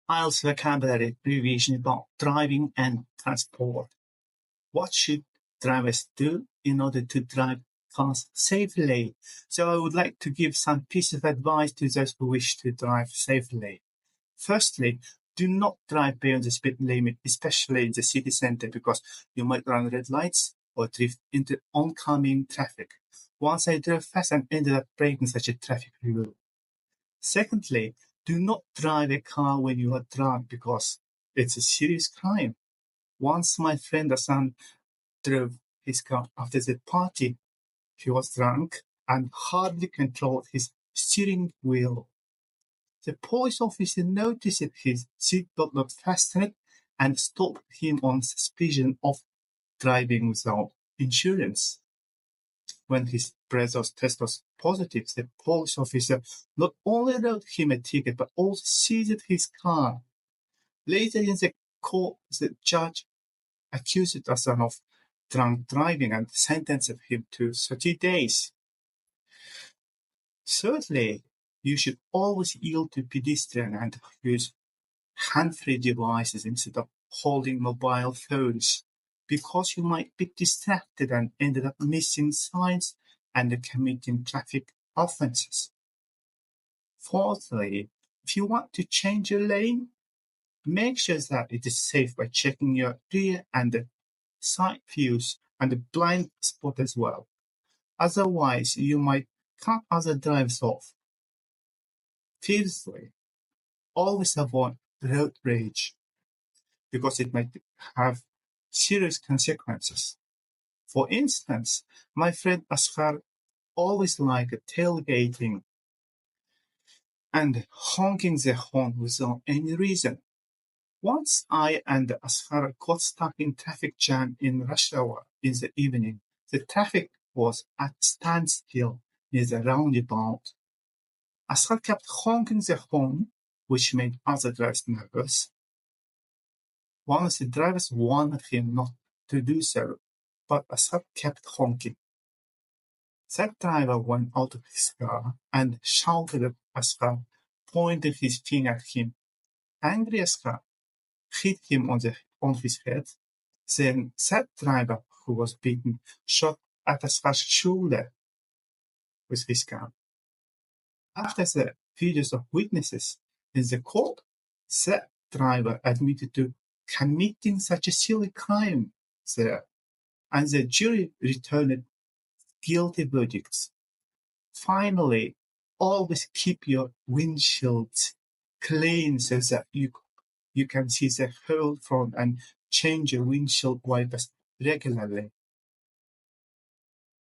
Ielts vocabulary revision about driving and transport. What should drivers do in order to drive cars safely? So I would like to give some piece of advice to those who wish to drive safely. Firstly, do not drive beyond the speed limit, especially in the city center, because you might run red lights or drift into oncoming traffic. Once I drove fast and ended up breaking such a traffic rule. Secondly, do not drive a car when you are drunk because it's a serious crime. Once my friend Hassan drove his car after the party. He was drunk and hardly controlled his steering wheel. The police officer noticed his seatbelt not fastened and stopped him on suspicion of driving without insurance. When his breath test was positive, the police officer not only wrote him a ticket but also seized his car. Later in the court, the judge accused Hassan of drunk driving and sentenced him to 30 days. Thirdly, you should always yield to pedestrians and use hand-free devices instead of holding mobile phones, because you might be distracted and ended up missing signs and committing traffic offenses. Fourthly, if you want to change your lane, make sure that it is safe by checking your rear and side views and blind spot as well. Otherwise, you might cut other drivers off. Fifthly, always avoid road rage because it might have serious consequences. For instance, my friend Asghar always liked tailgating and honking the horn without any reason. Once I and Asghar got stuck in traffic jam in rush hour in the evening. The traffic was at standstill near the roundabout. Asghar kept honking the horn, which made other drivers nervous. One of the drivers warned him not to do so, but Asghar kept honking. That driver went out of his car and shouted at Asghar, pointing his finger at him. Angry Asghar hit him on his head. Then that driver who was beaten shot at Asghar's shoulder with his gun. After the videos of witnesses in the court, that driver admitted to committing such a silly crime there, and the jury returned guilty verdicts. Finally, always keep your windshields clean so that you can see the whole front and change your windshield wipers regularly.